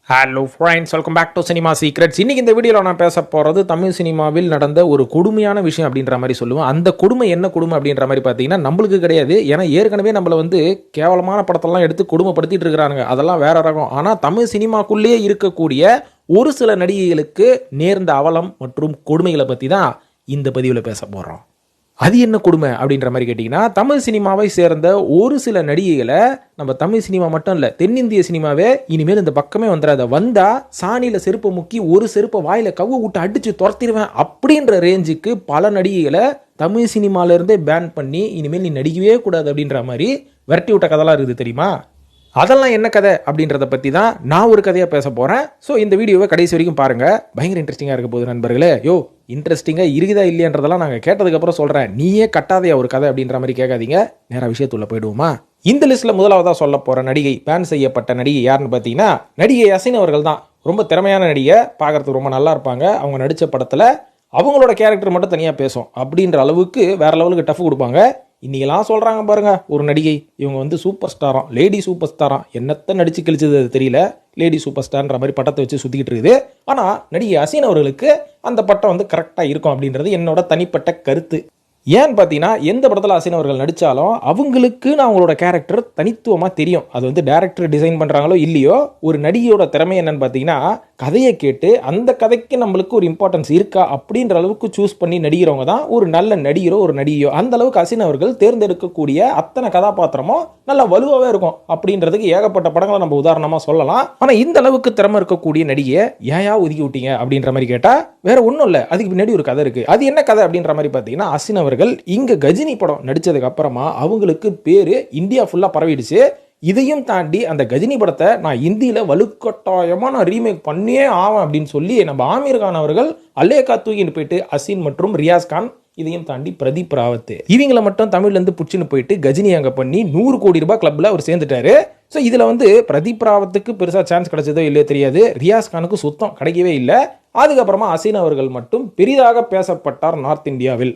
Hello friends, welcome back to cinema secrets. இன்றைக்கி இந்த வீடியோவில் நான் பேச போகிறது தமிழ் சினிமாவில் நடந்த ஒரு கொடுமையான விஷயம் அப்படின்ற மாதிரி சொல்லுவேன். அந்த கொடுமை என்ன கொடுமை அப்படின்ற மாதிரி பார்த்தீங்கன்னா நம்மளுக்கு கிடையாது. ஏன்னா ஏற்கனவே நம்மளை வந்து கேவலமான படத்தெல்லாம் எடுத்து கொடுமைப்படுத்திட்டு இருக்கிறானுங்க, அதெல்லாம் வேற ரகம். ஆனால் தமிழ் சினிமாக்குள்ளேயே இருக்கக்கூடிய ஒரு சில நடிகைகளுக்கு நேர்ந்த அவலம் மற்றும் கொடுமைகளை பற்றி தான் இந்த பதிவில் பேச போகிறோம். அது என்ன கொடுமை அப்படின்ற மாதிரி கேட்டிங்கன்னா, தமிழ் சினிமாவை சேர்ந்த ஒரு சில நடிகைகளை, நம்ம தமிழ் சினிமா மட்டும் இல்லை தென்னிந்திய சினிமாவே இனிமேல் இந்த பக்கமே வந்துடாத, வந்தால் சாணியில் செருப்பை முக்கி ஒரு செருப்பை வாயில் கவ்வு விட்டு அடித்து துரத்திடுவேன் அப்படின்ற ரேஞ்சுக்கு பல நடிகைகளை தமிழ் சினிமாவிலேருந்தே பேன் பண்ணி இனிமேல் நீ நடிக்கவே கூடாது அப்படின்ற மாதிரி விரட்டி விட்ட கதைலாம் இருக்குது தெரியுமா? அதெல்லாம் என்ன கதை அப்படின்றத பற்றி தான் நான் ஒரு கதையாக பேச போகிறேன். ஸோ இந்த வீடியோவை கடைசி வரைக்கும் பாருங்கள், பயங்கர இன்ட்ரெஸ்டிங்காக இருக்க போகுது நண்பர்களே. இன்ட்ரெஸ்டிங்காக இருக்குதா இல்லையன்றதெல்லாம் நாங்கள் கேட்டதுக்கப்புறம் சொல்கிறேன், நீயே கட்டாதையா ஒரு கதை அப்படின்ற மாதிரி கேட்காதீங்க. நேராக விஷயத்துள்ள போயிடுவோமா? இந்த லிஸ்ட்டில் முதலாவதாக சொல்ல போகிற நடிகை, பேன் செய்யப்பட்ட நடிகை யாருன்னு பார்த்தீங்கன்னா நடிகை அசின் அவர்கள் தான். ரொம்ப திறமையான நடிகை, பார்க்குறதுக்கு ரொம்ப நல்லா இருப்பாங்க. அவங்க நடித்த படத்தில் அவங்களோட கேரக்டர் மட்டும் தனியாக பேசும் அப்படின்ற அளவுக்கு வேறு லெவலுக்கு டஃப் கொடுப்பாங்க. இன்றைக்கெல்லாம் சொல்கிறாங்க பாருங்க, ஒரு நடிகை இவங்க வந்து சூப்பர் ஸ்டாராம், லேடி சூப்பர் ஸ்டாராம், என்னத்தை நடித்து கழிச்சது அது தெரியல, லேடி சூப்பர் ஸ்டார்ன்ற மாதிரி பட்டத்தை வச்சு சுற்றிக்கிட்டு இருக்குது. ஆனால் நடிகை அசின் அவர்களுக்கு அந்த பட்டம் வந்து கரெக்டாக இருக்கும் அப்படின்றது என்னோட தனிப்பட்ட கருத்து. ஏன்னு பார்த்தீங்கன்னா, எந்த படத்தில் அசின் அவர்கள் நடித்தாலும் அவங்களுக்குன்னு அவங்களோட கேரக்டர் தனித்துவமாக தெரியும். அது வந்து டேரக்டர் டிசைன் பண்ணுறாங்களோ இல்லையோ, ஒரு நடிகையோட திறமை என்னன்னு பார்த்தீங்கன்னா, கதையை கேட்டு அந்த கதைக்கு நம்மளுக்கு ஒரு இம்பார்ட்டன்ஸ் இருக்கா அப்படின்ற அளவுக்கு சூஸ் பண்ணி நடிக்கிறவங்க தான் ஒரு நல்ல நடிகரோ ஒரு நடிகையோ. அந்த அளவுக்கு அசின் அவர்கள் தேர்ந்தெடுக்கக்கூடிய அத்தனை கதாபாத்திரமும் நல்லா வலுவாகவே இருக்கும் அப்படின்றதுக்கு ஏகப்பட்ட படங்களை நம்ம உதாரணமாக சொல்லலாம். ஆனால் இந்த அளவுக்கு திறமை இருக்கக்கூடிய நடிகையை ஏயா ஒதுக்கி விட்டீங்க அப்படின்ற மாதிரி கேட்டால் வேற ஒன்றும் இல்லை, அதுக்கு பின்னாடி ஒரு கதை இருக்குது. அது என்ன கதை அப்படின்ற மாதிரி பார்த்தீங்கன்னா, அசின் அவர்கள் இங்க கஜினி படம் நடிச்சதுக்கு அப்புறமா அவங்களுக்கு பேரு இந்தியா ஃபுல்லா பரவிடுச்சு. இதையும் தாண்டி அந்த கஜினி படத்தை நான் இந்தியில வலுக்கட்டாயமா நான் ரீமேக் பண்ணியே ஆவேன் அப்படின்னு சொல்லி நம்ம ஆமீர் கான் அவர்கள் அல்லேக்கா தூக்கிட்டு போயிட்டு அசின் மற்றும் ரியாஸ் கான், இதையும் தாண்டி பிரதீப் ராவத், இவங்களை மட்டும் தமிழ்ல இருந்து புடிச்சுன்னு போயிட்டு கஜினி அங்க பண்ணி 100 கோடி ரூபாய் கிளப்ல அவர் சேர்ந்துட்டாரு. ஸோ இதில் வந்து பிரதீப் ராவத்துக்கு பெருசாக சான்ஸ் கிடைச்சதோ இல்லையோ தெரியாது, ரியாஸ் கானுக்கு சுத்தம் கிடைக்கவே இல்லை. அதுக்கப்புறமா அசின் அவர்கள் மட்டும் பெரிதாக பேசப்பட்டார் நார்த் இந்தியாவில்.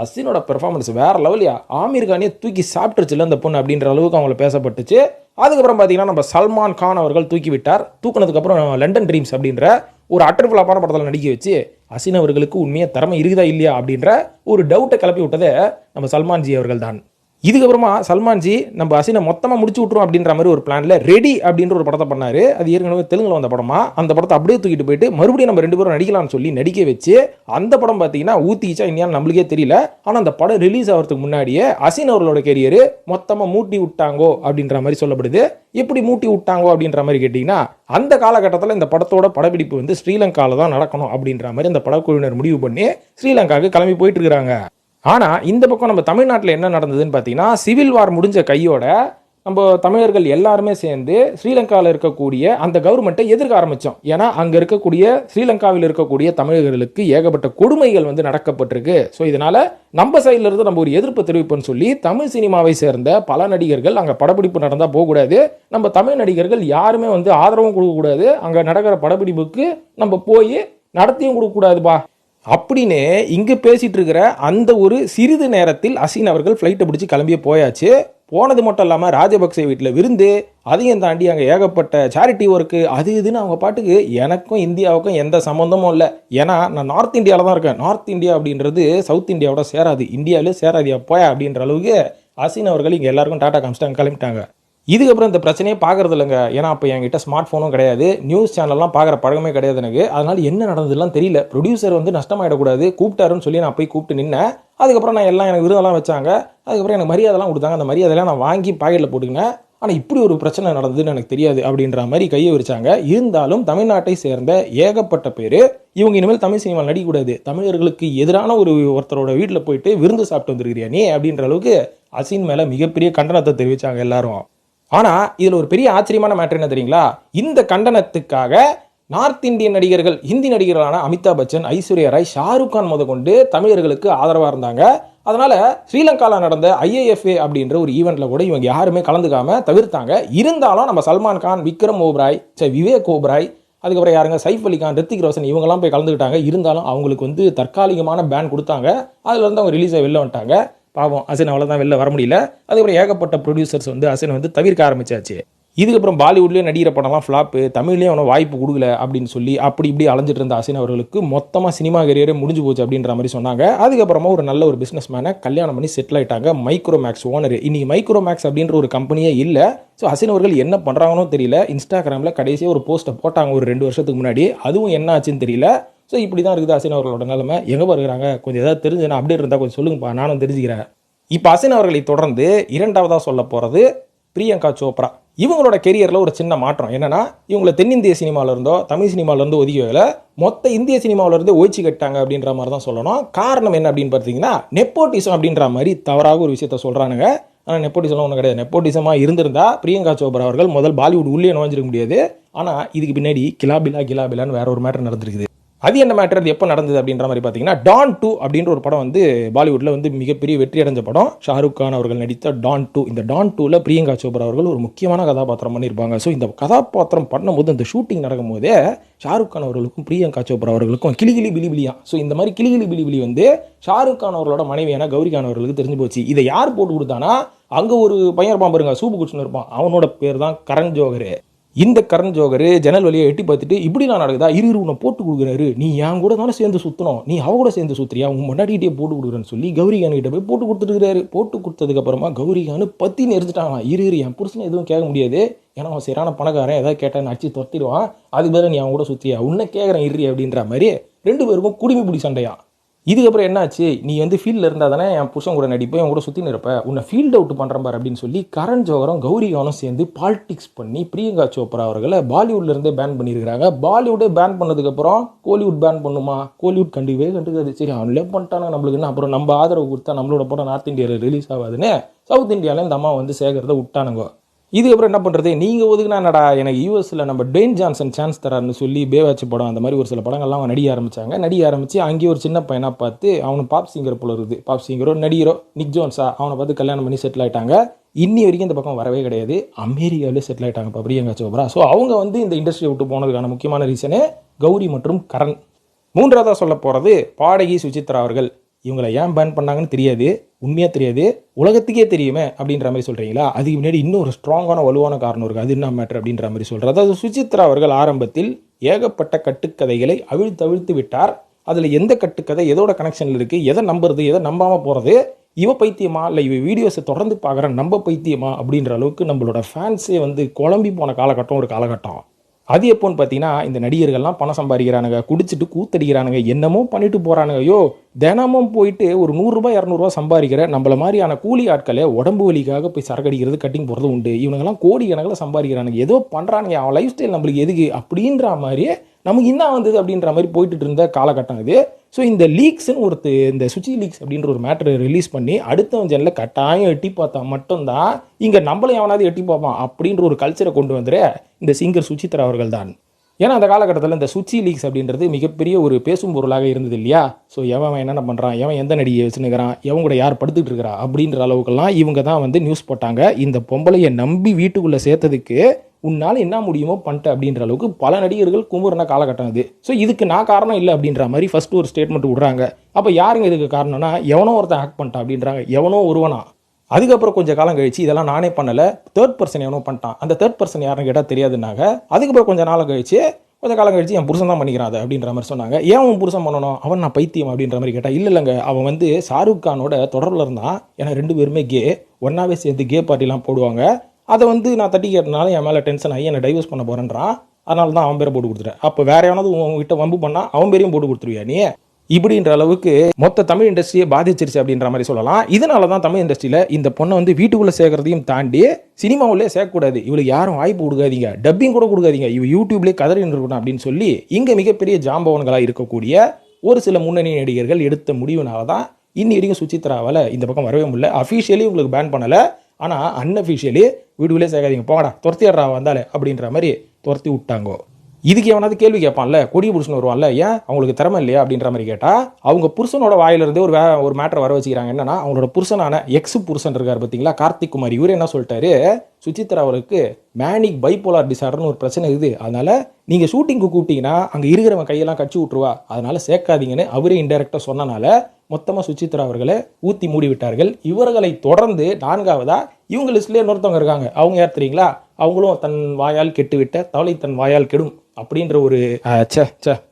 அசினோட பெர்ஃபார்மன்ஸ் வேற லெவலியா, ஆமீர் கானே தூக்கி சாப்பிட்டுருச்சுல இந்த பொண்ணு அப்படின்ற அளவுக்கு அவங்கள பேசப்பட்டுச்சு. அதுக்கப்புறம் பார்த்தீங்கன்னா நம்ம சல்மான் கான் அவர்கள் தூக்கி விட்டார். தூக்குனதுக்கப்புறம் லண்டன் ட்ரீம்ஸ் அப்படின்ற ஒரு அட்டர்ஃபுல்லான படத்தில் நடிக்க வச்சு அசின் அவர்களுக்கு உண்மையாக திறமை இருக்குதா இல்லையா அப்படின்ற ஒரு டவுட்டை கிளப்பி விட்டதே நம்ம சல்மான்ஜி அவர்கள் தான். இதுக்கப்புறமா சல்மான்ஜி நம்ம அசினை மொத்தமாக முடிச்சு விட்ருவோம் அப்படின்ற மாதிரி ஒரு பிளான்ல ரெடி அப்படின்ற ஒரு படத்தை பண்ணாரு. அது ஏற்கனவே தெலுங்குல வந்த படமா, அந்த படத்தை அப்படியே தூக்கிட்டு போயிட்டு மறுபடியும் நம்ம 2 பேரும் நடிக்கலாம்னு சொல்லி நடிக்க வச்சு அந்த படம் பார்த்தீங்கன்னா ஊத்திச்சா இல்லையான்னு நம்மளுக்கே தெரியல. ஆனால் அந்த படம் ரிலீஸ் ஆகிறதுக்கு முன்னாடியே அசின் அவர்களோட கேரியர் மொத்தமாக மூட்டி விட்டாங்கோ அப்படின்ற மாதிரி சொல்லப்படுது. எப்படி மூட்டி விட்டாங்கோ அப்படின்ற மாதிரி கேட்டிங்கன்னா, அந்த காலகட்டத்தில் இந்த படத்தோட படப்பிடிப்பு வந்து ஸ்ரீலங்காவில் தான் நடக்கணும் அப்படின்ற மாதிரி அந்த படக்குழுவினர் முடிவு பண்ணி ஸ்ரீலங்காவுக்கு கிளம்பி போயிட்டு இருக்கிறாங்க. ஆனால் இந்த பக்கம் நம்ம தமிழ்நாட்டில் என்ன நடந்ததுன்னு பார்த்தீங்கன்னா, சிவில் வார் முடிஞ்ச கையோட நம்ம தமிழர்கள் எல்லாருமே சேர்ந்து ஸ்ரீலங்காவில் இருக்கக்கூடிய அந்த கவர்மெண்ட்டை எதிர்க்க ஆரம்பித்தோம். ஏன்னா அங்கே இருக்கக்கூடிய ஸ்ரீலங்காவில் இருக்கக்கூடிய தமிழர்களுக்கு ஏகப்பட்ட கொடுமைகள் வந்து நடக்கப்பட்டிருக்கு. ஸோ இதனால் நம்ம சைடில் இருந்து நம்ம ஒரு எதிர்ப்பு தெரிவிப்போன்னு சொல்லி தமிழ் சினிமாவை சேர்ந்த பல நடிகர்கள் அங்கே படப்பிடிப்பு நடந்தால் போகக்கூடாது, நம்ம தமிழ் நடிகர்கள் யாருமே வந்து ஆதரவும் கொடுக்கக்கூடாது, அங்கே நடக்கிற படப்பிடிப்புக்கு நம்ம போய் நடத்தியும் கொடுக்கக்கூடாதுப்பா அப்படின்னு இங்கே பேசிட்டு இருக்கிற அந்த ஒரு சிறிது நேரத்தில் அசின் அவர்கள் ஃப்ளைட்டை பிடிச்சி கிளம்பியே போயாச்சு. போனது மட்டும் இல்லாமல் ராஜபக்சே வீட்டில் விருந்து, அதையும் தாண்டி அங்கே ஏகப்பட்ட சேரிட்டி ஒர்க்கு அது இதுன்னு அவங்க பாட்டுக்கு. எனக்கும் இந்தியாவுக்கும் எந்த சம்மந்தமும் இல்லை, ஏன்னா நான் நார்த் இந்தியாவில் தான் இருக்கேன். நார்த் இந்தியா அப்படின்றது சவுத் இந்தியாவோட சேராது, இந்தியாவிலே சேராதியா போயா அப்படின்ற அளவுக்கு அசின் அவர்கள் இங்கே எல்லாருக்கும் டாட்டா காமிச்சிட்டாங்க, கிளம்பிட்டாங்க. இதுக்கப்புறம் இந்த பிரச்சனையே பார்க்கறது இல்லைங்க. ஏன்னா அப்போ என்கிட்ட ஸ்மார்ட் ஃபோனும் கிடையாது, நியூஸ் சேனல்லாம் பார்க்குற பழக்கமே கிடையாது எனக்கு. அதனால் என்ன நடந்ததுலாம் தெரியல. ப்ரொடியூசர் வந்து நஷ்டமாயிடக்கூடாது கூப்பிட்டாருன்னு சொல்லி நான் போய் கூப்பிட்டு நின்னேன். அதுக்கப்புறம் நான் எல்லாம் எனக்கு விருதெல்லாம் வச்சாங்க, அதுக்கப்புறம் எனக்கு மரியாதைலாம் கொடுத்தாங்க. அந்த மரியாதைலாம் நான் வாங்கி பாக்கெட்டில் போட்டுக்கினேன். ஆனால் இப்படி ஒரு பிரச்சனை நடந்ததுன்னு எனக்கு தெரியாது அப்படின்ற மாதிரி கையை விரிச்சாங்க. இருந்தாலும் தமிழ்நாட்டை சேர்ந்த ஏகப்பட்ட பேர் இவங்க இனிமேல் தமிழ் சினிமாவில் நடிக்கக்கூடாது, தமிழர்களுக்கு எதிரான ஒருத்தரோட வீட்டில் போயிட்டு விருந்து சாப்பிட்டு வந்துருக்கிறியா நீ அப்படின்ற அளவுக்கு அசின் மேலே மிகப்பெரிய கண்டனத்தை தெரிவித்தாங்க எல்லாரும். ஆனால் இதில் ஒரு பெரிய ஆச்சரியமான மேட்டர் என்ன தெரியுங்களா? இந்த கண்டனத்துக்காக நார்த் இந்தியன் நடிகர்கள், ஹிந்தி நடிகர்களான அமிதாப் பச்சன், ஐஸ்வர்யா ராய், ஷாருக் கான் முதற்கொண்டு தமிழர்களுக்கு ஆதரவாக இருந்தாங்க. அதனால ஸ்ரீலங்காவில் நடந்த IIFA அப்படின்ற ஒரு ஈவெண்ட்ல கூட இவங்க யாருமே கலந்துக்காம தவிர்த்தாங்க. இருந்தாலும் நம்ம சல்மான் கான், விக்ரம் ஓப்ராய், விவேக் ஓப்ராய், அதுக்கப்புறம் யாருங்க சைஃப் அலி கான், ரித்திக் ரோஷன், இவங்கெல்லாம் போய் கலந்துக்கிட்டாங்க. இருந்தாலும் அவங்களுக்கு வந்து தற்காலிகமான பேன் கொடுத்தாங்க. அதுல இருந்து அவங்க ரிலீஸை வெளில வந்துட்டாங்க. பாவம் அசின் அவ்வளோதான் வெளில வர முடியல. அதுக்கப்புறம் ஏகப்பட்ட ப்ரொடியூசர்ஸ் வந்து அசினை வந்து தவிர்க்க ஆரம்பிச்சாச்சு. இதுக்கப்புறம் பாலிவுட்லேயே நடிகிற படம்லாம் ஃப்ளாப்பு, தமிழ்லேயும் அவனை வாய்ப்பு கொடுக்கல அப்படின்னு சொல்லி அப்படி இப்படி அலைஞ்சிட்டு இருந்த அசின் அவர்களுக்கு மொத்தமாக சினிமா கரியரே முடிஞ்சு போச்சு அப்படின்ற மாதிரி சொன்னாங்க. அதுக்கப்புறமா ஒரு நல்ல ஒரு பிஸ்னஸ் மேனை கல்யாணம் பண்ணி செட்டில் ஆகிட்டாங்க. மைக்ரோமேக்ஸ் ஓனர். இன்னைக்கு மைக்ரோமேக்ஸ் அப்படின்ற ஒரு கம்பெனியே இல்லை. ஸோ அசின் அவர்கள் என்ன பண்ணுறாங்கன்னு தெரியல. இன்ஸ்டாகிராமில் கடைசியாக ஒரு போஸ்ட்டை போட்டாங்க ஒரு 2 வருஷத்துக்கு முன்னாடி. அதுவும் என்ன ஆச்சுன்னு தெரியல. ஸோ இப்படி தான் இருக்குது அசின் அவர்களோட நிலைமை. எங்கே வருகிறாங்க கொஞ்சம் ஏதாவது தெரிஞ்சுன்னா அப்டேட் இருந்தால் கொஞ்சம் சொல்லுங்கப்பா, நானும் தெரிஞ்சுக்கிறேன். இப்போ அசின் அவர்களை தொடர்ந்து இரண்டாவதாக சொல்ல போகிறது பிரியங்கா சோப்ரா. இவங்களோட கெரியரில் ஒரு சின்ன மாற்றம் என்னன்னா, இவங்களை தென்னிந்திய சினிமாவில் இருந்தோ தமிழ் சினிமாவில் இருந்து ஒதுக்கி மொத்த இந்திய சினிமாவில் இருந்து ஒழிச்சு கட்டாங்க அப்படின்ற மாதிரி தான் சொல்லணும். காரணம் என்ன அப்படின்னு பார்த்தீங்கன்னா, நெப்போட்டிசம் அப்படின்ற மாதிரி தவறாக ஒரு விஷயத்த சொல்கிறானுங்க. ஆனால் நெப்போட்டிசம்லாம் ஒன்றும் கிடையாது. நெப்போட்டிசமாக இருந்திருந்தா பிரியங்கா சோப்ரா அவர்கள் முதல் பாலிவுட் உள்ளே நுழைஞ்சிருக்க முடியாது. ஆனால் இதுக்கு பின்னாடி கிலாபிலான்னு வேற ஒரு மேட்டர் நடந்திருக்குது. அது என்ன மேட்டர், அது எப்போ நடந்தது அப்படின்ற மாதிரி பார்த்தீங்கன்னா, டான் 2 அப்படின்ற ஒரு படம் வந்து பாலிவுட்டில் வந்து மிகப்பெரிய வெற்றி அடைஞ்ச படம். ஷாருக் கான் அவர்கள் நடித்த டான் 2. இந்த டான் 2ல் பிரியங்கா சோப்ரா அவர்கள் ஒரு முக்கியமான கதாபாத்திரம் பண்ணியிருப்பாங்க. ஸோ இந்த கதாபாத்திரம் பண்ணும்போது அந்த ஷூட்டிங் நடக்கும்போதே ஷாருக் கான் அவர்களுக்கும் பிரியங்கா சோப்ரா அவர்களுக்கும் கிளிகிளி பிலிபிலியா. ஸோ இந்த மாதிரி கிளிகிளி பிலிபிலி வந்து ஷாருக் கான் அவர்களோட மனைவியான கௌரி கான் அவர்களுக்கு தெரிஞ்சு போச்சு. இதை யார் போட்டு கொடுத்தானா, அங்கே ஒரு பையன் இருப்பான் பாருங்க, சூப்பு குடிச்சுன்னு இருப்பான், அவனோட பேர் தான் கரண் ஜோஹர். இந்த கரண் ஜோஹர் ஜன்னல் வழியை எட்டி பார்த்துட்டு இப்படி நான் நடக்குதா, உன்னை போட்டு கொடுக்குறாரு, நீ என் கூட தானே சேர்ந்து சுற்றணும், நீ அவ கூட சேர்ந்து சுற்றுறியா, உன் முன்னாடிக்கிட்டே போட்டு கொடுக்குறேன்னு சொல்லி கௌரிகான் கிட்ட போய் போட்டு கொடுத்துருக்காரு. போட்டு கொடுத்ததுக்கு அப்புறமா கௌரிகான் பத்தி நெரிச்சிட்டாங்க. என் புருஷனை எதுவும் கேட்க முடியாது, ஏன்னா அவன் சரியான பணக்காரன், ஏதாவது கேட்டான்னு அடிச்சு துரத்திடுவான், அதுக்கு பதில் நீ அவன் கூட சுற்றியா, உன்னை கேட்குறேன் இரு அப்படின்ற மாதிரி 2 பேருக்கும் குடிமி பிடி சண்டையா. இதுக்கப்புறம் என்னாச்சு, நீ வந்து ஃபீல்டில் இருந்தால் தானே என் புருஷன் கூட நடிப்பேன், என் கூட சுற்றின்னு இருப்ப, உன்னை ஃபீல்ட் அவுட் பண்ணுறேன் பார் அப்படின்னு சொல்லி கரண் ஜோஹரும் கௌரிகானும் சேர்ந்து பாலிடிக்ஸ் பண்ணி பிரியங்கா சோப்ரா அவர்களை பாலிவுட்லேருந்தே பேன் பண்ணியிருக்கிறாங்க. பாலிவுட்டே பேன் பண்ணதுக்கப்புறம் கோலிவுட் பேன் பண்ணுமா, கோலிவுட் கண்டுக்காது. சரி அவங்களே பண்ணிட்டாங்க, நம்மளுக்கு என்ன அப்புறம் நம்ம ஆதரவு கொடுத்தா நம்மளோட படம் நார்த் இந்தியாவில் ரிலீஸ் ஆகாதுன்னு சவுத் இந்தியாவில் இந்த அம்மா வந்து சேகரத்தை விட்டானுங்க. இதுக்கப்புறம் என்ன பண்ணுறது, நீங்கள் ஒதுக்குனா என்னடா, எனக்கு யூஎஸில் நம்ம ட்வேன் ஜான்சன் சான்ஸ் தராருன்னு சொல்லி பேவாட்ச் படம் அந்த மாதிரி ஒரு சில படங்கள்லாம் அவங்க நடிக்க ஆரம்பித்து அங்கேயே ஒரு சின்ன பையனாக பார்த்து அவனு பாப் சிங்கர் போல இருக்குது, பாப் சிங்கரோ நடிகரோ நிக் ஜோன்ஸா, அவனை பார்த்து கல்யாணம் பண்ணி செட்டில் ஆகிட்டாங்க. இன்னி வரைக்கும் இந்த பக்கம் வரவே கிடையாது, அமெரிக்காவிலே செட்டில் ஆகிட்டாங்க இப்போ பிரியங்கா சோப்ரா. ஸோ அவங்க வந்து இந்த இண்டஸ்ட்ரியை விட்டு போனதுக்கான முக்கியமான ரீசனே கௌரி மற்றும் கரண். மூன்றாவதாக சொல்ல போகிறது பாடகி சுசித்ரா அவர்கள். இவங்களை ஏன் பேன் பண்ணாங்கன்னு தெரியாது, உண்மையாக தெரியாது, உலகத்துக்கே தெரியுமே அப்படின்ற மாதிரி சொல்கிறீங்களா. அதுக்கு முன்னாடி இன்னும் ஒரு ஸ்ட்ராங்கான வலுவான காரணம் இருக்குது. அது என்ன மேட்டர் அப்படின்ற மாதிரி சொல்கிறது. அதாவது சுசித்ரா அவர்கள் ஆரம்பத்தில் ஏகப்பட்ட கட்டுக்கதைகளை அவிழ்த்து விட்டார். அதில் எந்த கட்டுக்கதை எதோட கனெக்ஷனில் இருக்குது, எதை நம்புறது எதை நம்பாமல் போகிறது, இவ பைத்தியமா இல்லை இவ வீடியோஸை தொடர்ந்து பார்க்குற நம்ம பைத்தியமா அப்படின்ற அளவுக்கு நம்மளோட ஃபேன்ஸே வந்து குழம்பி போன காலகட்டம் ஒரு காலகட்டம். அது எப்போன்னு பார்த்தீங்கன்னா, இந்த நடிகர்கள்லாம் பணம் சம்பாதிக்கிறானுங்க, குடிச்சிட்டு கூத்தடிக்கிறானுங்க, என்னமோ பண்ணிட்டு போகிறானுங்க. ஐயோ தினமும் போயிட்டு ஒரு 100 ரூபாய் 200 ரூபா சம்பாதிக்கிற நம்மள மாதிரியான கூலி ஆட்களை உடம்பு வலிக்காக போய் சரக்கடிக்கிறது கட்டிங் போகிறது உண்டு. இவனுங்கெல்லாம் கோடி கணக்கில் சம்பாதிக்கிறானுங்க, ஏதோ பண்ணுறானுங்க, அவன் லைஃப் ஸ்டைல் நம்மளுக்கு எதுக்கு அப்படின்ற மாதிரியே நமக்கு என்ன வந்தது அப்படின்ற மாதிரி போயிட்டு இருந்த காலகட்டம் இது. ஸோ இந்த லீக்ஸ்ன்னு இந்த சுச்சி லீக்ஸ் அப்படின்ற ஒரு மேட்டரை ரிலீஸ் பண்ணி அடுத்தவன் ஜெனில் கட்டாயம் எட்டி பார்த்தா மட்டும்தான் இங்கே நம்மளும் எவனாவது எட்டி பார்ப்பான் அப்படின்ற ஒரு கல்ச்சரை கொண்டு வந்துரு இந்த சிங்கர் சுசித்ரா அவர்கள் தான். ஏன்னா அந்த காலகட்டத்தில் இந்த சுச்சி லீக்ஸ் அப்படின்றது மிகப்பெரிய ஒரு பேசும் பொருளாக இருந்தது இல்லையா. ஸோ எவன் என்னென்ன பண்ணுறான், எவன் எந்த நடிகை வச்சுன்னுக்கிறான், எவன் கூட யார் படுத்துக்கிட்டு இருக்கிறா அப்படின்ற அளவுக்கெல்லாம் இவங்க தான் வந்து நியூஸ் போட்டாங்க. இந்த பொம்பளையை நம்பி வீட்டுக்குள்ளே சேர்த்ததுக்கு உன்னால் என்ன முடியுமோ பண்ணிட்ட அப்படின்ற அளவுக்கு பல நடிகர்கள் கும்புறன காலகட்டம் அது. ஸோ இதுக்கு நான் காரணம் இல்லை அப்படின்ற மாதிரி ஃபஸ்ட்டு ஒரு ஸ்டேட்மெண்ட் விடுறாங்க. அப்போ யாருங்க இதுக்கு காரணம்னா, எவனோ ஒருத்தன் ஆக்ட் பண்ணிட்டான் அப்படின்றாங்க, எவனோ ஒருவனா. அதுக்கப்புறம் கொஞ்சம் காலம் கழிச்சு இதெல்லாம் நானே பண்ணலை, தேர்ட் பர்சன் எவனோ பண்ணிட்டான், அந்த தேர்ட் பர்சன் யாருன்னு கேட்டால் தெரியாதுன்னாங்க. அதுக்கப்புறம் கொஞ்சம் காலம் கழிச்சு என் புருஷன் தான் பண்ணிக்கிறான் அதை அப்படின்ற மாதிரி சொன்னாங்க. ஏன் உன் புருஷன் பண்ணணும், அவன் நான் பைத்தியம் அப்படின்ற மாதிரி கேட்டால் இல்லைங்க, அவன் வந்து ஷாருக் கானோட தொடர்பில் இருந்தான், ஏன்னா 2 பேருமே கே, ஒன்றாவே சேர்ந்து கே பார்ட்டிலாம் போடுவாங்க. அதை வந்து நான் தட்டி கேட்டனால என் மேலே டென்ஷன் ஆகி என்னை டைவர்ஸ் பண்ண போகிறேன்றான், அதனால தான் அவன் பேரை போட்டு கொடுத்துட்டேன். அப்போ வேற எவனாவது உங்ககிட்ட வம்பு பண்ணால் அவன் பேரையும் போட்டு கொடுத்துருவியா நீ, இப்படின்ற அளவுக்கு மொத்த தமிழ் இண்டஸ்ட்ரியை பாதிச்சிருச்சு அப்படின்ற மாதிரி சொல்லலாம். இதனால தான் தமிழ் இண்டஸ்ட்ரியில் இந்த பொண்ணை வந்து வீட்டுக்குள்ளே சேர்க்கறதையும் தாண்டி சினிமாவிலே சேர்க்கக்கூடாது, இவளுக்கு யாரும் வாய்ப்பு கொடுக்காதீங்க, டப்பிங் கூட கொடுக்காதீங்க, இவ யூடியூப்லேயே கதறின்னு இருக்கணும் அப்படின்னு சொல்லி இங்கே மிகப்பெரிய ஜாம்பவன்களாக இருக்கக்கூடிய ஒரு சில முன்னணி நடிகர்கள் எடுத்த முடிவுனால தான் இன்னி வரைக்கும் சுசித்ராவால் இந்த பக்கம் வரவே முடியல. அஃபீஷியலி உங்களுக்கு பேன் பண்ணலை, ஆனால் அன்அஃபீஷியலி வீடுகளே சேர்க்காதீங்க, போங்கடா துரத்திடுறா வந்தாலே அப்படின்ற மாதிரி துரத்தி விட்டாங்கோ. இதுக்கு எவனாவது கேள்வி கேட்பான்ல, கொடிய புருஷன் வருவான்ல, ஏன் அவங்களுக்கு திறமை இல்லையா அப்படின்ற மாதிரி கேட்டால் அவங்க புருஷனோட வாயிலிருந்தே ஒரு மேட்டரை வர வச்சுக்கிறாங்க. என்னன்னா, அவங்களோட புருஷனான எக்ஸ் புருஷன் இருக்கார் பார்த்தீங்களா, கார்த்திக் குமார், இவரு என்ன சொல்லிட்டாரு, சுசித்ரா அவருக்கு மேனிக் பைபோலார் டிசார்டர்னு ஒரு பிரச்சனை இருக்குது, அதனால நீங்கள் ஷூட்டிங்க்கு கூப்பிட்டீங்கன்னா அங்கே இருக்கிறவங்க கையெல்லாம் கட்சி விட்டுருவா, அதனால சேர்க்காதீங்கன்னு அவரே இன்டெரக்டாக சொன்னனால மொத்தமாக சுசித்ரா அவர்களை ஊற்றி மூடி விட்டார்கள். இவர்களை தொடர்ந்து 4ஆவதா இவங்க லிஸ்ட்லேயே இன்னொருத்தவங்க இருக்காங்க. அவங்க யார் தெரியுங்களா, அவங்களும் தன் வாயால் கெட்டுவிட்ட தவளை தன் வாயால் கெடும் அப்படின்ற ஒரு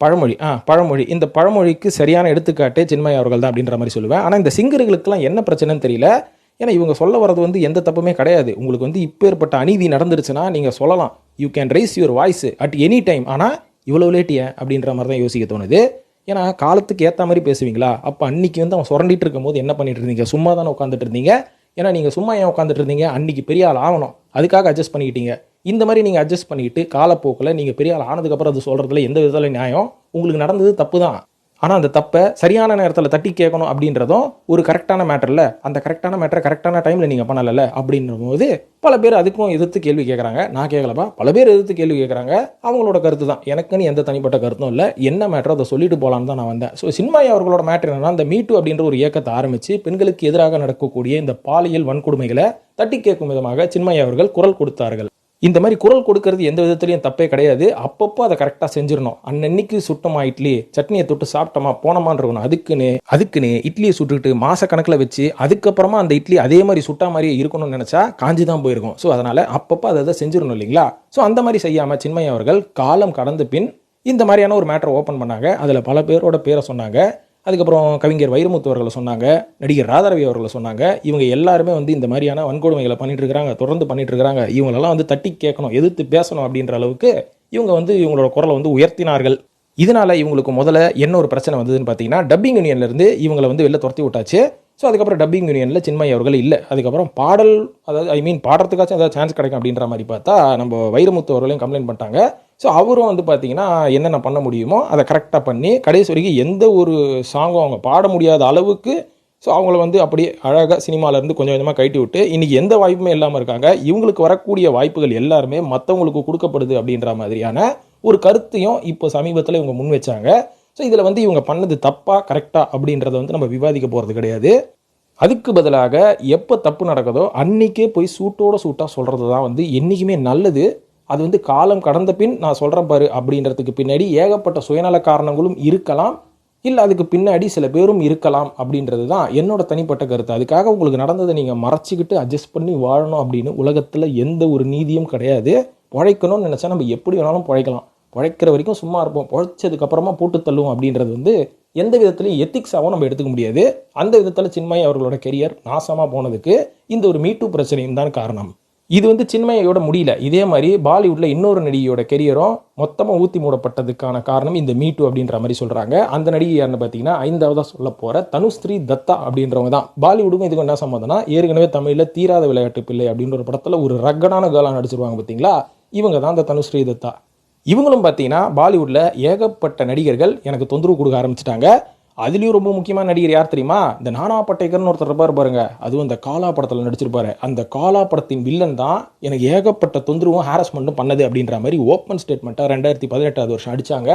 பழமொழி. இந்த பழமொழிக்கு சரியான எடுத்துக்காட்டு சின்மய் அவர்கள் தான் அப்படின்ற மாதிரி சொல்லுவேன். ஆனால் இந்த சிங்கர்களுக்கெல்லாம் என்ன பிரச்சனைன்னு தெரியல. ஏன்னா இவங்க சொல்ல வர்றது வந்து எந்த தப்புமே கிடையாது. உங்களுக்கு வந்து இப்போ ஏற்பட்ட அநீதி நடந்துருச்சுன்னா நீங்கள் சொல்லலாம், you can raise your voice at any time. ஆனால் இவ்வளோ லேட்டிய அப்படின்ற மாதிரி தான் யோசிக்க தோணுது. ஏன்னா காலத்துக்கு ஏற்ற மாதிரி பேசுவீங்களா? அப்போ அன்னைக்கு வந்து அவன் சுரண்டிட்டு இருக்கும் போது என்ன பண்ணிட்டு இருந்தீங்க? சும்மா தானே உட்காந்துட்டு இருந்தீங்க. ஏன்னா நீங்கள் சும்மா ஏன் உட்காந்துட்டு இருந்தீங்க? அன்னைக்கு பெரிய ஆள் ஆகணும், அதுக்காக அட்ஜஸ்ட் பண்ணிக்கிட்டீங்க. இந்த மாதிரி நீங்கள் அட்ஜஸ்ட் பண்ணிக்கிட்டு காலப்போக்கில் நீங்கள் பெரிய ஆள் ஆனதுக்கப்புறம் அது சொல்கிறதுல எந்த விதத்தில் நியாயம்? உங்களுக்கு நடந்தது தப்பு தான். ஆனால் அந்த தப்பை சரியான நேரத்தில் தட்டி கேட்கணும் அப்படின்றதும் ஒரு கரெக்டான மேட்டர் இல்லை. அந்த கரெக்டான மேட்டரை கரெக்டான டைமில் நீங்கள் பண்ணலை அப்படின்ற போது பல பேர் அதுக்கும் எதிர்த்து கேள்வி கேட்குறாங்க. நான் கேட்கலப்பா, பல பேர் எதிர்த்து கேள்வி கேட்குறாங்க. அவங்களோட கருத்து தான், எனக்குன்னு எந்த தனிப்பட்ட கருத்தும் இல்லை. என்ன மேட்டரோ அதை சொல்லிட்டு போகலான்னு தான் நான் வந்தேன். ஸோ சின்மய் அவர்களோட மேட்டர் என்னன்னா, இந்த மீட்டு அப்படின்ற ஒரு இயக்கத்தை ஆரம்பித்து பெண்களுக்கு எதிராக நடக்கக்கூடிய இந்த பாலியல் வன்கொடுமைகளை தட்டி கேட்கும் விதமாக சின்மய் அவர்கள் குரல் கொடுத்தார்கள். இந்த மாதிரி குரல் கொடுக்கறது எந்த விதத்துலையும் தப்பே கிடையாது. அப்பப்போ அதை கரெக்டாக செஞ்சிடணும். அன்னன்னைக்கு சுட்டமா இட்லி சட்னியை தொட்டு சாப்பிட்டோமா போனோமான்னு இருக்கணும். அதுக்குன்னு இட்லியை சுட்டுக்கிட்டு மாசக்கணக்கில் வச்சு அதுக்கப்புறமா அந்த இட்லி அதே மாதிரி சுட்டா மாதிரியே இருக்கணும்னு நினச்சா காஞ்சி தான் போயிருக்கும். ஸோ அதனால் அப்பப்போ அதை செஞ்சிடணும் இல்லைங்களா? ஸோ அந்த மாதிரி செய்யாமல் சின்மய் அவர்கள் காலம் கடந்த பின் இந்த மாதிரியான ஒரு மேட்டரை ஓப்பன் பண்ணாங்க. அதில் பல பேரோட பேரை சொன்னாங்க. அதுக்கப்புறம் கவிஞர் வைரமுத்து அவர்களை சொன்னாங்க, நடிகர் ராதாரவி அவர்களை சொன்னாங்க. இவங்க எல்லாருமே வந்து இந்த மாதிரியான வன்கொடுமைகளை பண்ணிட்டு இருக்கிறாங்க, தொடர்ந்து பண்ணிட்டு இருக்கிறாங்க. இவங்களெல்லாம் வந்து தட்டி கேட்கணும், எதிர்த்து பேசணும் அப்படின்ற அளவுக்கு இவங்க வந்து இவங்களோட குரலை வந்து உயர்த்தினார்கள். இதனால இவங்களுக்கு முதல்ல என்ன ஒரு பிரச்சனை வந்ததுன்னு பார்த்தீங்கன்னா, டப்பிங் யூனியன்லேருந்து இவங்களை வந்து வெளில துரத்தி விட்டாச்சு. ஸோ அதுக்கப்புறம் டப்பிங் யூனியனில் சின்மய் அவர்கள் இல்லை. அதுக்கப்புறம் பாடல், அதாவது பாடுறதுக்காச்சும் ஏதாவது சான்ஸ் கிடைக்கும் அப்படின்ற மாதிரி பார்த்தா நம்ம வைரமுத்து அவர்களையும் கம்ப்ளைண்ட் பண்ணிட்டாங்க. ஸோ அவரும் வந்து பார்த்தீங்கன்னா என்னென்ன பண்ண முடியுமோ அதை கரெக்டாக பண்ணி கடைசி வரைக்கும் எந்த ஒரு சாங்கும் அவங்க பாட முடியாத அளவுக்கு ஸோ அவங்கள வந்து அப்படியே அழகாக சினிமாவிலேருந்து கொஞ்சம் கொஞ்சமாக கட்டி விட்டு இன்றைக்கி எந்த வாய்ப்புமே இல்லாமல் இருக்காங்க. இவங்களுக்கு வரக்கூடிய வாய்ப்புகள் எல்லாருமே மற்றவங்களுக்கு கொடுக்கப்படுது அப்படின்ற மாதிரியான ஒரு கருத்தையும் இப்போ சமீபத்தில் இவங்க முன் வச்சாங்க. ஸோ இதில் வந்து இவங்க பண்ணது தப்பா கரெக்டா அப்படின்றத வந்து நம்ம விவாதிக்க போகிறது கிடையாது. அதுக்கு பதிலாக எப்போ தப்பு நடக்குதோ அன்றைக்கே போய் சூட்டாக சொல்கிறது தான் வந்து என்றைக்குமே நல்லது. அது வந்து காலம் கடந்த பின் நான் சொல்கிறேன் பாரு அப்படின்றதுக்கு பின்னாடி ஏகப்பட்ட சுயநல காரணங்களும் இருக்கலாம், இல்லை அதுக்கு பின்னாடி சில பேரும் இருக்கலாம் அப்படின்றது தான் என்னோட தனிப்பட்ட கருத்து. அதுக்காக உங்களுக்கு நடந்ததை நீங்கள் மறைச்சிக்கிட்டு அட்ஜஸ்ட் பண்ணி வாழணும் அப்படின்னு உலகத்தில் எந்த ஒரு நீதியும் கிடையாது. பிழைக்கணும்னு நினச்சா நம்ம எப்படி வேணாலும் பிழைக்கலாம். பிழைக்கிற வரைக்கும் சும்மா இருப்போம், பிழைச்சதுக்கப்புறமா போட்டு தள்ளுவோம் அப்படின்றது வந்து எந்த விதத்துலையும் எத்திக்ஸாகவும் நம்ம எடுத்துக்க முடியாது. அந்த விதத்தில் சின்மய் அவர்களோட கெரியர் நாசமாக போனதுக்கு இந்த ஒரு மீட்டு பிரச்சனையும் தான் காரணம். இது வந்து சின்மயோட முடியல. இதே மாதிரி பாலிவுட்டில் இன்னொரு நடிகையோட கெரியரும் மொத்தமாக ஊற்றி மூடப்பட்டதுக்கான காரணம் இந்த மீட்டு அப்படின்ற மாதிரி சொல்கிறாங்க. அந்த நடிகை யாருன்னு பார்த்தீங்கன்னா 5ஆவதாக சொல்ல போகிற தனுஸ்ரீ தத்தா அப்படின்றவங்க தான். பாலிவுட்டுக்கும் இதுக்கும் என்ன சம்மந்தம்னா, ஏற்கனவே தமிழில் தீராத விளையாட்டு பிள்ளை அப்படின்ற ஒரு படத்தில் ஒரு ரக்கடான கேர்ளாக நடிச்சிருவாங்க பார்த்தீங்களா, இவங்க தான் அந்த தனுஸ்ரீ தத்தா. இவங்களும் பார்த்தீங்கன்னா பாலிவுட்டில் ஏகப்பட்ட நடிகர்கள் எனக்கு தொந்தரவு கொடுக்க ஆரம்பிச்சிட்டாங்க. அதுலேயும் ரொம்ப முக்கியமான நடிகர் யார் தெரியுமா? இந்த நானா பட்டேகர்னு ஒருத்தர் இருப்பார் பாருங்க, அதுவும் இந்த காலா படத்தில் நடிச்சிருப்பாரு. அந்த காலா படத்தின் வில்லன் தான் எனக்கு ஏகப்பட்ட தொந்தரவும் ஹாரஸ்மெண்ட்டும் பண்ணது அப்படின்ற மாதிரி ஓப்பன் ஸ்டேட்மெண்ட்டாக 2018 வருஷம் அடித்தாங்க.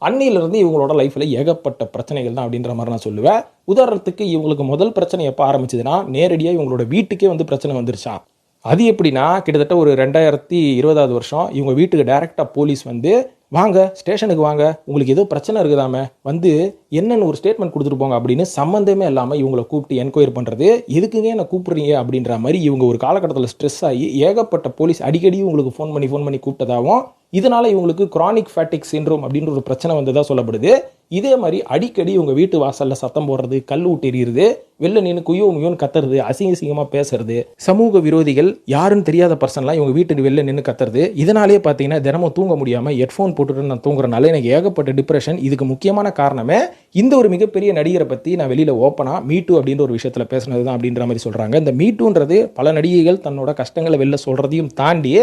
அன்னையிலிருந்து இவங்களோட லைஃப்பில் ஏகப்பட்ட பிரச்சனைகள் தான் அப்படின்ற மாதிரி நான் சொல்லுவேன். உதாரணத்துக்கு இவங்களுக்கு முதல் பிரச்சனை எப்போ ஆரம்பிச்சதுன்னா, நேரடியாக இவங்களோட வீட்டுக்கே வந்து பிரச்சனை வந்துருச்சான். அது எப்படின்னா, கிட்டத்தட்ட ஒரு 2020 வருஷம் இவங்க வீட்டுக்கு டைரெக்டாக போலீஸ் வந்து, வாங்க ஸ்டேஷனுக்கு வாங்க, உங்களுக்கு ஏதோ பிரச்சனை இருக்குதாமே, வந்து என்னென்னு ஒரு ஸ்டேட்மெண்ட் கொடுத்துட்டு போங்க அப்படின்னு சம்மந்தமே இல்லாமல் இவங்களை கூப்பிட்டு என்கொயரி பண்ணுறது. எதுக்குங்க என்ன கூப்பிட்றீங்க அப்படின்ற மாதிரி இவங்க ஒரு காலகட்டத்தில் ஸ்ட்ரெஸ் ஆகி ஏகப்பட்ட போலீஸ் அடிக்கடி இவங்களுக்கு ஃபோன் பண்ணி கூப்பிட்டதாகவும், இதனால் இவங்களுக்கு கிரானிக் ஃபேட்டிக் சிண்ட்ரோம் அப்படின்ற ஒரு பிரச்சனை வந்ததாக சொல்லப்படுது. இதே மாதிரி அடிக்கடி இவங்க வீட்டு வாசலில் சத்தம் போடுறது, கல் ஊட்டி எறிகிறது, வெளில நின்று குய்யோன்னு கத்துறது, அசிங்கமாக பேசுறது, சமூக விரோதிகள் யாருன்னு தெரியாத பர்சன்லாம் இவங்க வீட்டுக்கு வெளில நின்று கத்துறது. இதனாலே பார்த்தீங்கன்னா தினமும் தூங்க முடியாமல் ஹெட்ஃபோன் போட்டுட்டு நான் தூங்குறதுனால எனக்கு ஏகப்பட்ட டிப்ரெஷன். இதுக்கு முக்கியமான காரணமே இந்த ஒரு மிகப்பெரிய நடிகரை பற்றி நான் வெளியில் ஓப்பனாக மீட்டு அப்படின்ற ஒரு விஷயத்தில் பேசுனது தான் அப்படின்ற மாதிரி சொல்கிறாங்க. இந்த மீட்டுன்றது பல நடிகைகள் தன்னோட கஷ்டங்களை வெளில சொல்கிறதையும் தாண்டி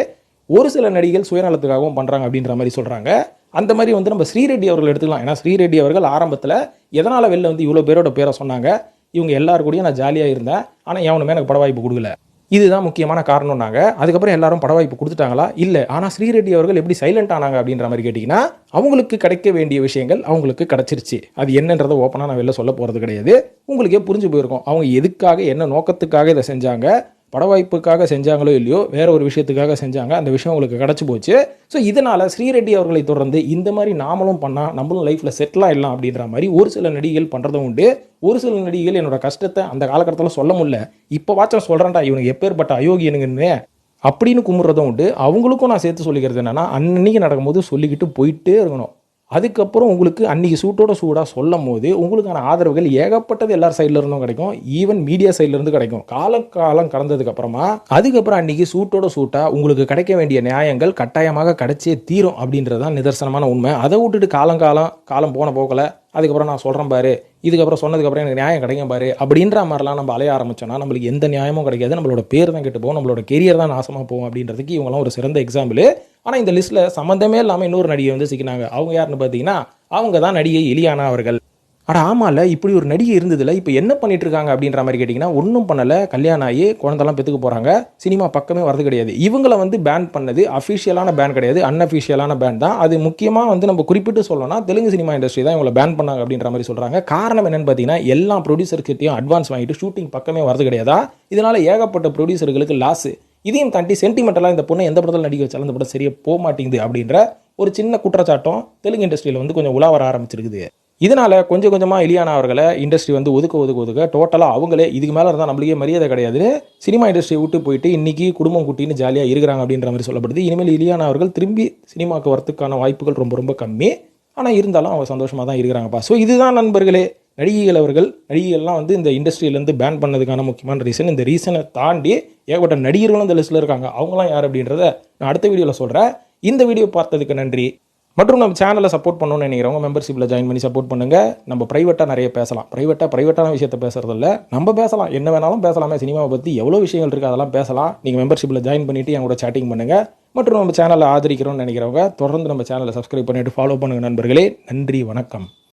ஒரு சில நடிகைகள் சுயநலத்துக்காகவும் பண்ணுறாங்க அப்படின்ற மாதிரி சொல்கிறாங்க. அந்த மாதிரி வந்து நம்ம ஸ்ரீரெட்டி அவர்கள் எடுத்துக்கலாம். ஏன்னா ஸ்ரீரெட்டி அவர்கள் ஆரம்பத்தில் எதனால் வெளில வந்து இவ்வளோ பேரோட பேரை சொன்னாங்க, இவங்க எல்லாரு கூடயும் நான் ஜாலியாக இருந்தேன், ஆனால் எவனுமே எனக்கு பட வாய்ப்பு கொடுக்கல, இதுதான் முக்கியமான காரணம்னாங்க. அதுக்கப்புறம் எல்லாரும் பட வாய்ப்பு கொடுத்துட்டாங்களா? இல்லை. ஆனால் ஸ்ரீரெட்டி அவர்கள் எப்படி சைலண்ட் ஆனாங்க அப்படின்ற மாதிரி கேட்டிங்கன்னா, அவங்களுக்கு கிடைக்க வேண்டிய விஷயங்கள் அவங்களுக்கு கிடச்சிருச்சு. அது என்னன்றதை ஓப்பனாக நான் வெளில சொல்ல போகிறது கிடையாது. உங்களுக்கே புரிஞ்சு போயிருக்கும் அவங்க எதுக்காக என்ன நோக்கத்துக்காக இதை செஞ்சாங்க. பட வாய்ப்புக்காக செஞ்சாங்களோ இல்லையோ, வேற ஒரு விஷயத்துக்காக செஞ்சாங்க, அந்த விஷயம் உங்களுக்கு கிடச்சி போச்சு. ஸோ இதனால் ஸ்ரீரெட்டி அவர்களை தொடர்ந்து இந்த மாதிரி நாமளும் பண்ணால் நம்மளும் லைஃப்பில் செட்டில் ஆகிடலாம் அப்படின்ற மாதிரி ஒரு சில நடிகைகள் பண்ணுறதும் உண்டு. ஒரு சில நடிகைகள் என்னோட கஷ்டத்தை அந்த காலகட்டத்தில் சொல்ல முடியல, இப்போ வாட்சம் சொல்கிறேன்டா இவனுக்கு எப்பேற்பட்ட அயோக்கியனுங்கன்னு அப்படின்னு கும்பிட்றதும் உண்டு. அவங்களுக்கும் நான் சேர்த்து சொல்லிக்கிறது என்னென்னா, அன்னைக்கு நடக்கும்போது சொல்லிக்கிட்டு போயிட்டே இருக்கணும். அதுக்கப்புறம் உங்களுக்கு அன்றைக்கி சூட்டோட சூடாக சொல்லும் போது உங்களுக்கான ஆதரவுகள் ஏகப்பட்டது எல்லார் சைடில் இருந்தும் கிடைக்கும். ஈவன் மீடியா சைட்லேருந்து கிடைக்கும். காலம் கடந்ததுக்கப்புறமா அதுக்கப்புறம் அன்றைக்கி சூட்டோட சூட்டாக உங்களுக்கு கிடைக்க வேண்டிய நியாயங்கள் கட்டாயமாக கிடைச்சே தீரும் அப்படின்றது தான் நிதர்சனமான உண்மை. அதை விட்டுட்டு காலம் போன போக்கில் அதுக்கப்புறம் நான் சொல்கிறேன் பாரு, இதுக்கப்புறம் சொன்னதுக்கப்புறம் எனக்கு நியாயம் கிடைக்கும் பாரு அப்படின்ற மாதிரிலாம் நம்ம அலைய ஆரம்பித்தோன்னா நம்மளுக்கு எந்த நியாயமும் கிடைக்காது. நம்மளோட பேர் தான் கெட்டு போகும், நம்மளோட கெரியர் தான் நாசமாக போகும் அப்படின்றதுக்கு இவங்களாம் ஒரு சிறந்த எக்ஸாம்பிள். ஆனால் இந்த லிஸ்ட்டில் சம்மந்தமே இல்லாமல் இன்னொரு நடிகை வந்து சிக்கினாங்க. அவங்க யாருன்னு பார்த்தீங்கன்னா, அவங்க தான் நடிகை இலியானா அவர்கள். அட ஆமாம்ல, இப்படி ஒரு நடிகை இருந்ததில்ல, இப்போ என்ன பண்ணிட்டு இருக்காங்க அப்படின்ற மாதிரி கேட்டிங்கன்னா, ஒன்றும் பண்ணலை. கல்யாணம் ஆகி குழந்தெல்லாம் பெற்றுக்க போகிறாங்க. சினிமா பக்கமே வரது கிடையாது. இவங்களை வந்து பேன் பண்ணது அஃபிஷியலான பேன் கிடையாது, அன்அஃபிஷியலான பேன் தான். அது முக்கியமாக வந்து நம்ம குறிப்பிட்டு சொல்லணும்னா தெலுங்கு சினிமா இண்டஸ்ட்ரி தான் இவங்களை பேன் பண்ணாங்க அப்படின்ற மாதிரி சொல்கிறாங்க. காரணம் என்னென்னு பார்த்தீங்கன்னா, எல்லா ப்ரொடியூசர்கிட்டையும் அட்வான்ஸ் வாங்கிட்டு ஷூட்டிங் பக்கமே வரது கிடையாதா. இதனால் ஏகப்பட்ட ப்ரொடியூசர்களுக்கு லாஸு. இதையும் தாண்டி சென்டிமெண்டலாக இந்த பொண்ணை எந்த படத்தில் நடிக்க வச்சாலும் இந்த படம் சரியாக போக மாட்டேங்குது அப்படின்ற ஒரு சின்ன குற்றச்சாட்டம் தெலுங்கு இண்டஸ்ட்ரியில் வந்து கொஞ்சம் உலா வர ஆரம்பிச்சிருக்குது. இதனால் கொஞ்சம் கொஞ்சமாக இலியானா அவர்களை இண்டஸ்ட்ரி வந்து ஒதுக்க டோட்டலாக அவங்களே இதுக்கு மேலே இருந்தால் நம்மளுக்கே மரியாதை கிடையாது, சினிமா இண்டஸ்ட்ரியை விட்டு போயிட்டு இன்றைக்கி குடும்பம் குட்டின்னு ஜாலியாக இருக்கிறாங்க அப்படின்ற மாதிரி சொல்லப்படுது. இனிமேல் இலியானா அவர்கள் திரும்பி சினிமாவுக்கு வரத்துக்கான வாய்ப்புகள் ரொம்ப ரொம்ப கம்மி. ஆனால் இருந்தாலும் அவங்க சந்தோஷமாக தான் இருக்கிறாங்கப்பா. ஸோ இதுதான் நண்பர்களே, நடிகைகள்லாம் வந்து இந்த இண்டஸ்ட்ரியிலேருந்து பேன் பண்ணதுக்கான முக்கியமான ரீசன். இந்த ரீசனை தாண்டி ஏகப்பட்ட நடிகர்களும் இந்த லிஸ்ட்டில் இருக்காங்க. அவங்களாம் யார் அப்படின்றத நான் அடுத்த வீடியோவில் சொல்கிறேன். இந்த வீடியோ பார்த்ததுக்கு நன்றி. மற்றும் நம்ம சேனலை சப்போர்ட் பண்ணணும்னு நினைக்கிறவங்க மெம்பர்ஷிப்பில் ஜாயின் பண்ணி சப்போர்ட் பண்ணுங்கள். நம்ம ப்ரைவேட்டாக நிறைய பேசலாம். ப்ரைவேட்டான விஷயத்தை பேசுகிறதில்ல, நம்ம பேசலாம், என்ன வேணாலும் பேசலாமே. சினிமாவை பற்றி எவ்வளோ விஷயங்கள் இருக்குது, அதெல்லாம் பேசலாம். நீங்கள் மெம்பர்ஷிப்பில் ஜாயின் பண்ணிவிட்டு என் கூட சேட்டிங் பண்ணுங்கள். மற்றும் நம்ம சேனலை ஆதரிக்கிறோம்னு நினைக்கிறவங்க தொடர்ந்து நம்ம சேனலை சப்ஸ்கிரைப் பண்ணிவிட்டு ஃபாலோ பண்ணுங்கள் நண்பர்களே. நன்றி, வணக்கம்.